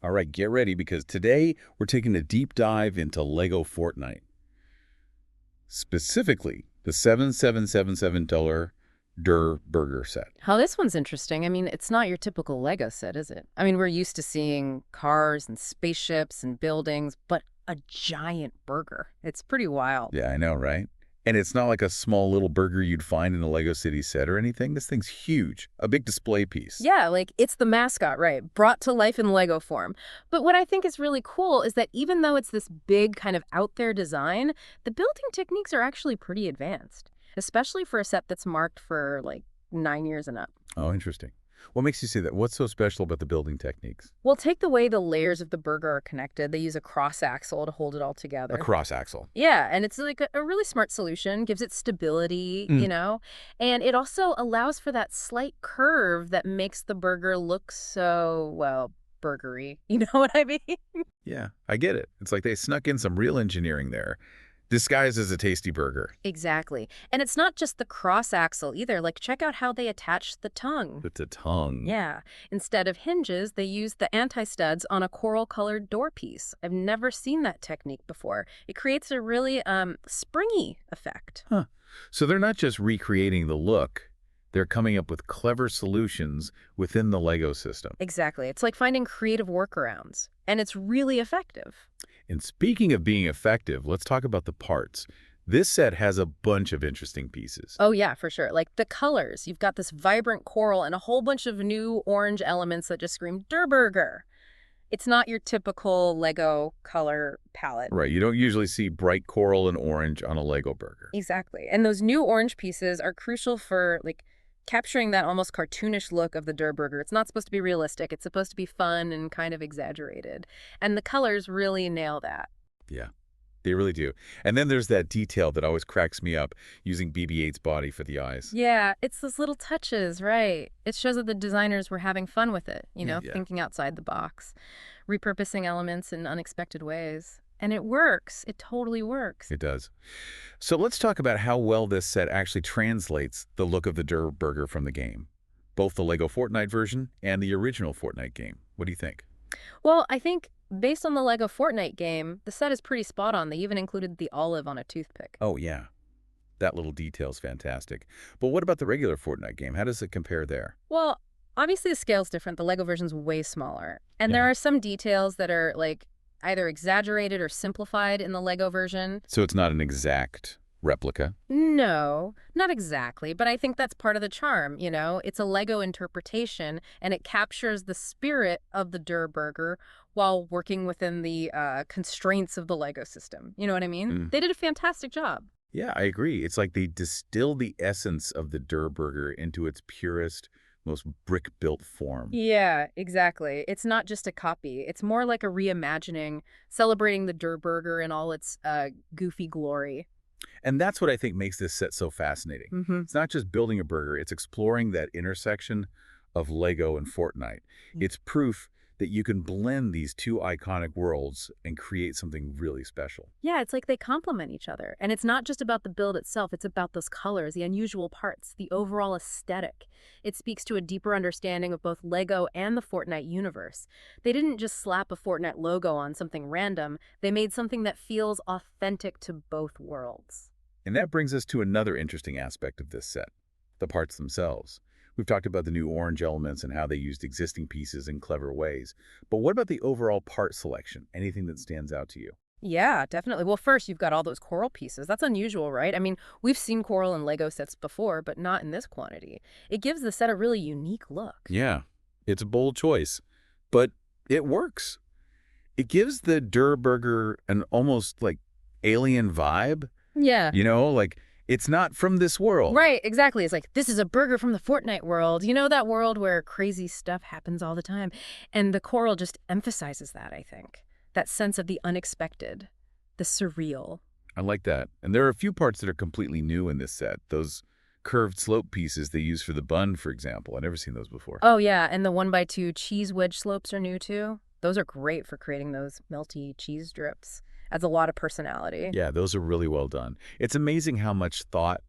All right, get ready because today we're taking a deep dive into Lego Fortnite. Specifically, the $7,777 Durrr Burger set. How this one's interesting. I mean, it's not your typical Lego set, is it? I mean, we're used to seeing cars and spaceships and buildings, but a giant burger. It's pretty wild. Yeah, I know, right? And it's not like a small little burger you'd find in a Lego City set or anything. This thing's huge, a big display piece. Yeah, like it's the mascot, right? Brought to life in Lego form. But what I think is really cool is that even though it's this big kind of out there design, the building techniques are actually pretty advanced, especially for a set that's marked for like 9 years and up. Oh, interesting. What makes you say that? What's so special about the building techniques? Well, take the way the layers of the burger are connected. They use a cross axle to hold it all A together. cross axle. Yeah, and it's like a really smart solution, gives it stability, and it also allows for that slight curve that makes the burger look so, well, burgery. You know what I mean? Yeah, I get it. It's like they snuck in some real engineering there, disguised as a tasty burger. Exactly. And it's not just the cross axle either. Like, check out how they attach the tongue. With the tongue. Yeah. Instead of hinges, they use the anti-studs on a coral-colored door piece. I've never seen that technique before. It creates a really springy effect. Huh. So they're not just recreating the look. They're coming up with clever solutions within the Lego system. Exactly. It's like finding creative workarounds. And it's really effective. And speaking of being effective, let's talk about the parts. This set has a bunch of interesting pieces. Oh, yeah, for sure. Like the colors. You've got this vibrant coral and a whole bunch of new orange elements that just scream Durrr Burger. It's not your typical Lego color palette. Right, you don't usually see bright coral and orange on a Lego burger. Exactly. And those new orange pieces are crucial for, like, capturing that almost cartoonish look of the Durrr Burger. It's not supposed to be realistic. It's supposed to be fun and kind of exaggerated. And the colors really nail that. Yeah, they really do. And then there's that detail that always cracks me up, using BB-8's body for the eyes. Yeah, it's those little touches, right? It shows that the designers were having fun with it, Yeah. thinking outside the box, repurposing elements in unexpected ways. And it works. It totally works. It does. So let's talk about how well this set actually translates the look of the Durrr Burger from the game. Both the Lego Fortnite version and the original Fortnite game. What do you think? Well, I think based on the Lego Fortnite game, the set is pretty spot on. They even included the olive on a toothpick. Oh, yeah. That little detail's fantastic. But what about the regular Fortnite game? How does it compare there? Well, obviously the scale's different. The Lego version's way smaller. And Yeah. there are some details that are like either exaggerated or simplified in the Lego version. So it's not an exact replica? No, not exactly, but I think that's part of the charm. It's a Lego interpretation, and it captures the spirit of the Durrr Burger while working within the constraints of the Lego system. You know what I mean? Mm. They did a fantastic job. Yeah, I agree. It's like they distill the essence of the Durrr Burger into its purest, most brick-built form. Yeah, exactly. It's not just a copy. It's more like a reimagining, celebrating the Durrr Burger in all its goofy glory. And that's what I think makes this set so fascinating. Mm-hmm. It's not just building a burger, it's exploring that intersection of Lego and Fortnite. It's proof that you can blend these two iconic worlds and create something really special. Yeah, it's like they complement each other. And it's not just about the build itself. It's about those colors, the unusual parts, the overall aesthetic. It speaks to a deeper understanding of both Lego and the Fortnite universe. They didn't just slap a Fortnite logo on something random. They made something that feels authentic to both worlds. And that brings us to another interesting aspect of this set, the parts themselves. We've talked about the new orange elements and how they used existing pieces in clever ways. But what about the overall part selection? Anything that stands out to you? Yeah, definitely. Well, first, you've got all those coral pieces. That's unusual, right? I mean, we've seen coral in Lego sets before, but not in this quantity. It gives the set a really unique look. Yeah, it's a bold choice, but it works. It gives the Durrr Burger an almost like alien vibe. Yeah. Like it's not from this world. Right, exactly. It's like, this is a burger from the Fortnite world. That world where crazy stuff happens all the time. And the coral just emphasizes that, I think. That sense of the unexpected, the surreal. I like that. And there are a few parts that are completely new in this set. Those curved slope pieces they use for the bun, for example. I've never seen those before. Oh, yeah, and the 1x2 cheese wedge slopes are new, too. Those are great for creating those melty cheese drips. Adds a lot of personality. Yeah, those are really well done. It's amazing how much thought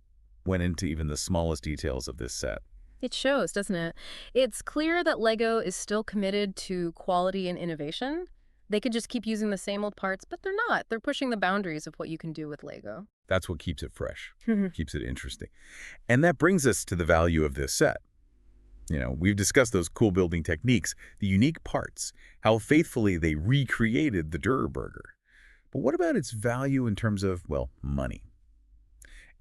went into even the smallest details of this set. It shows, doesn't it? It's clear that LEGO is still committed to quality and innovation. They could just keep using the same old parts, but they're not. They're pushing the boundaries of what you can do with LEGO. That's what keeps it fresh, keeps it interesting. And that brings us to the value of this set. We've discussed those cool building techniques, the unique parts, how faithfully they recreated the Durrr Burger. But what about its value in terms of, well, money?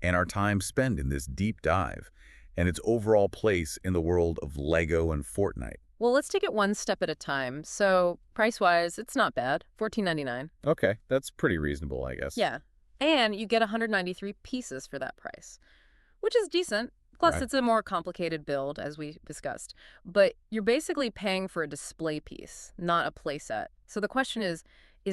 And our time spent in this deep dive, and its overall place in the world of LEGO and Fortnite. Well, let's take it one step at a time. So, price-wise, it's not bad. $14.99. Okay, that's pretty reasonable, I guess. Yeah. And you get 193 pieces for that price, which is decent. Plus, Right. it's a more complicated build, as we discussed. But you're basically paying for a display piece, not a playset. So the question is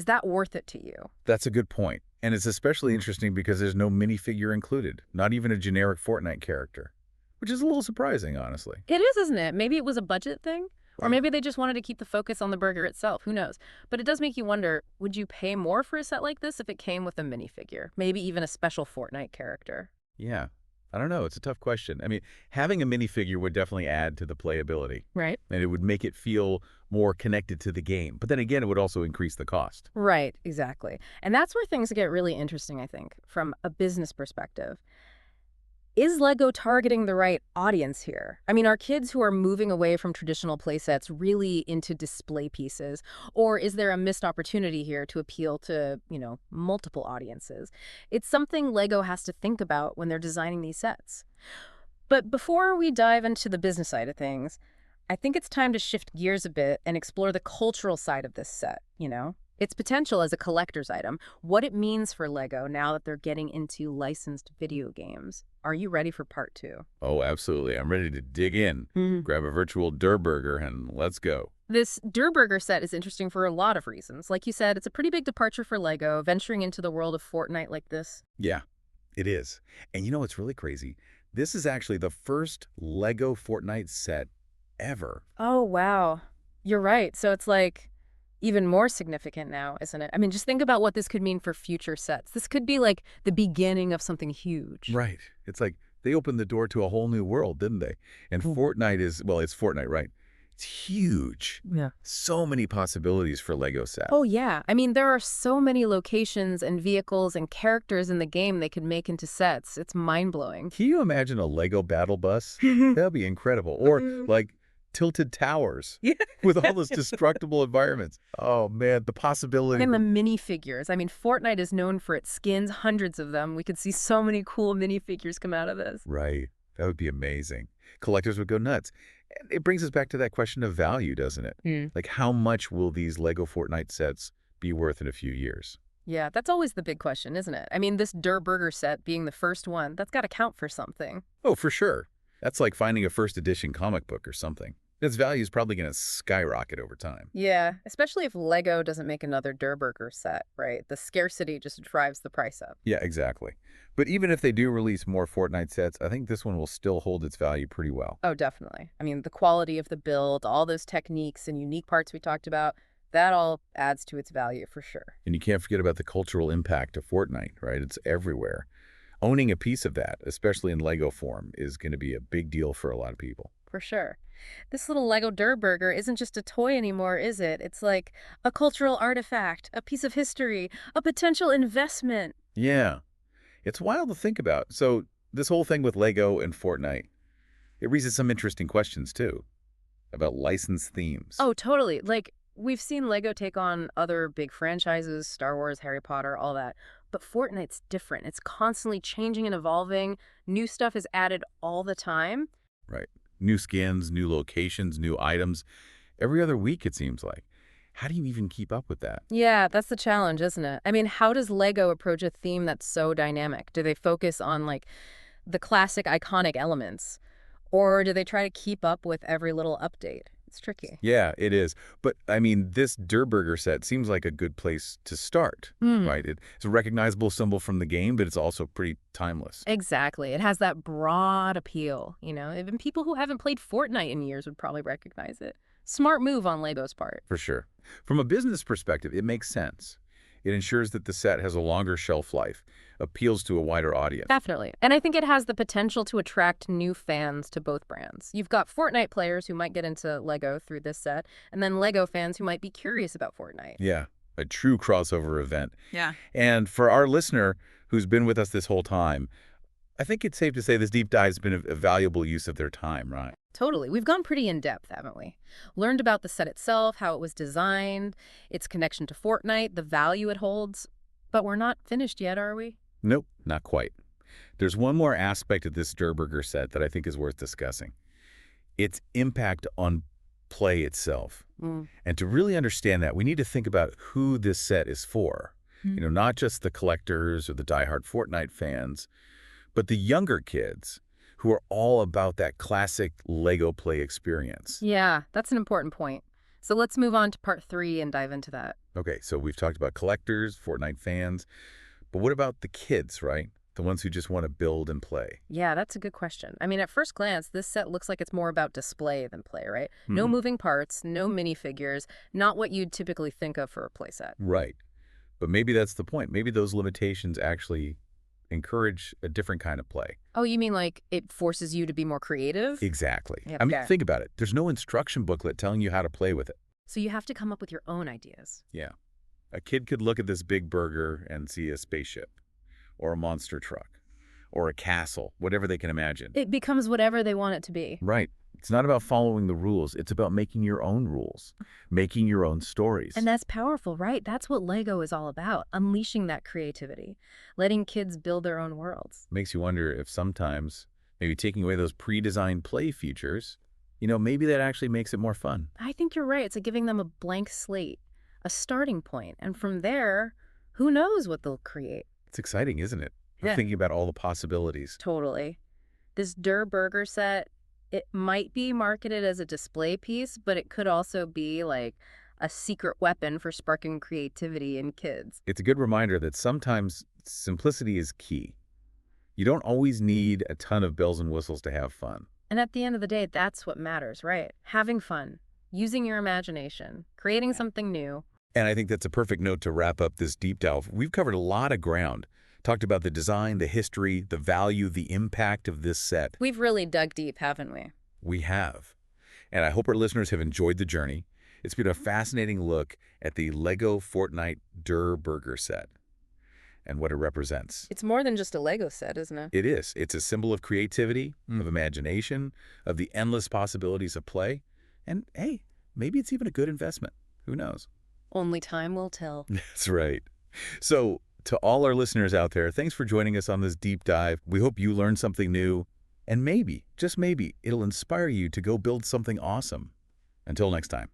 that worth it to you? That's a good point. And it's especially interesting because there's no minifigure included, not even a generic Fortnite character, which is a little surprising, honestly. It is, isn't it? Maybe it was a budget thing? Or Right. maybe they just wanted to keep the focus on the burger itself. Who knows? But it does make you wonder, would you pay more for a set like this if it came with a minifigure? Maybe even a special Fortnite character? Yeah. I don't know. It's a tough question. I mean, having a minifigure would definitely add to the playability, Right. and it would make it feel more connected to the game. But then again, it would also increase the cost. Right, exactly. And that's where things get really interesting, I think, from a business perspective. Is LEGO targeting the right audience here? I mean, are kids who are moving away from traditional playsets really into display pieces? Or is there a missed opportunity here to appeal to, multiple audiences? It's something LEGO has to think about when they're designing these sets. But before we dive into the business side of things, I think it's time to shift gears a bit and explore the cultural side of this set. Its potential as a collector's item, what it means for LEGO now that they're getting into licensed video games. Are you ready for part 2? Oh, absolutely. I'm ready to dig in. Mhm. Grab a virtual Durrr Burger and let's go. This Durrr Burger set is interesting for a lot of reasons. Like you said, it's a pretty big departure for LEGO, venturing into the world of Fortnite like this. Yeah, it is. And you know what's really crazy? This is actually the first LEGO Fortnite set ever. Oh, wow. You're right. So it's like even more significant now, isn't it? I mean, just think about what this could mean for future sets. This could be like the beginning of something huge. Right. It's like they opened the door to a whole new world, didn't they? And Fortnite is, well, it's Fortnite, right? It's huge. Yeah. So many possibilities for LEGO set. Oh, yeah. I mean, there are so many locations and vehicles and characters in the game they could make into sets. It's mind-blowing. Can you imagine a LEGO battle bus? That'd be incredible. Or like tilted towers Yeah. with all those destructible environments. Oh man, the possibility. And the minifigures. I mean, Fortnite is known for its skins, hundreds of them. We could see so many cool minifigures come out of this. Right. That would be amazing. Collectors would go nuts. And it brings us back to that question of value, doesn't it? Like how much will these LEGO Fortnite sets be worth in a few years? Yeah, that's always the big question, isn't it? I mean, this Durrr Burger set being the first one, that's got to count for something. Oh, for sure. That's like finding a first edition comic book or something. Its value is probably going to skyrocket over time. Yeah, especially if LEGO doesn't make another Durrr Burger set, right? The scarcity just drives the price up. Yeah, exactly. But even if they do release more Fortnite sets, I think this one will still hold its value pretty well. Oh, definitely. I mean, the quality of the build, all those techniques and unique parts we talked about, that all adds to its value for sure. And you can't forget about the cultural impact of Fortnite, right? It's everywhere. Owning a piece of that, especially in LEGO form, is going to be a big deal for a lot of people. For sure. This little Lego Durrr Burger isn't just a toy anymore, is it? It's like a cultural artifact, a piece of history, a potential investment. Yeah, it's wild to think about. So this whole thing with LEGO and Fortnite, it raises some interesting questions too, about licensed themes. Oh, totally. Like, we've seen Lego take on other big franchises, Star Wars, Harry Potter, all that. But Fortnite's different. It's constantly changing and evolving. New stuff is added all the time. Right. New skins, new locations, new items. Every other week, it seems like. How do you even keep up with that? Yeah, that's the challenge, isn't it? I mean, how does Lego approach a theme that's so dynamic? Do they focus on, like, the classic iconic elements? Or do they try to keep up with every little update? It's tricky. Yeah, it is. But, I mean, this Durrr Burger set seems like a good place to start, right? It's a recognizable symbol from the game, but it's also pretty timeless. Exactly. It has that broad appeal, Even people who haven't played Fortnite in years would probably recognize it. Smart move on Lego's part. For sure. From a business perspective, it makes sense. It ensures that the set has a longer shelf life, appeals to a wider audience. Definitely. And I think it has the potential to attract new fans to both brands. You've got Fortnite players who might get into Lego through this set, and then Lego fans who might be curious about Fortnite. Yeah, a true crossover event. Yeah. And for our listener who's been with us this whole time, I think it's safe to say this deep dive has been a valuable use of their time, right? Totally. We've gone pretty in-depth, haven't we? Learned about the set itself, how it was designed, its connection to Fortnite, the value it holds. But we're not finished yet, are we? Nope, not quite. There's one more aspect of this Durrr Burger set that I think is worth discussing. Its impact on play itself. And to really understand that, we need to think about who this set is for. Not just the collectors or the diehard Fortnite fans, but the younger kids who are all about that classic Lego play experience. Yeah, that's an important point. So let's move on to part 3 and dive into that. Okay, so we've talked about collectors, Fortnite fans, but what about the kids, right? The ones who just want to build and play. Yeah, that's a good question. I mean, at first glance, this set looks like it's more about display than play, right? No moving parts, no minifigures, not what you'd typically think of for a playset. Right. But maybe that's the point. Maybe those limitations actually encourage a different kind of play. Oh, you mean like it forces you to be more creative? Exactly. Yeah, I mean, okay. think about it. There's no instruction booklet telling you how to play with it. So you have to come up with your own ideas. Yeah. A kid could look at this big burger and see a spaceship or a monster truck or a castle, whatever they can imagine. It becomes whatever they want it to be. Right. It's not about following the rules. It's about making your own rules, making your own stories. And that's powerful, right? That's what Lego is all about, unleashing that creativity, letting kids build their own worlds. Makes you wonder if sometimes maybe taking away those pre-designed play features, maybe that actually makes it more fun. I think you're right. It's like giving them a blank slate, a starting point. And from there, who knows what they'll create? It's exciting, isn't it? I'm Yeah. thinking about all the possibilities. Totally. This Durrr Burger set, it might be marketed as a display piece, but it could also be like a secret weapon for sparking creativity in kids. It's a good reminder that sometimes simplicity is key. You don't always need a ton of bells and whistles to have fun. And at the end of the day, that's what matters, right? Having fun, using your imagination, creating something new. And I think that's a perfect note to wrap up this deep dive. We've covered a lot of ground. Talked about the design, the history, the value, the impact of this set. We've really dug deep, haven't we? We have. And I hope our listeners have enjoyed the journey. It's been a fascinating look at the Lego Fortnite Durrr Burger set and what it represents. It's more than just a Lego set, isn't it? It is. It's a symbol of creativity, of imagination, of the endless possibilities of play. And hey, maybe it's even a good investment. Who knows? Only time will tell. That's right. So, to all our listeners out there, thanks for joining us on this deep dive. We hope you learned something new, and maybe, just maybe, it'll inspire you to go build something awesome. Until next time.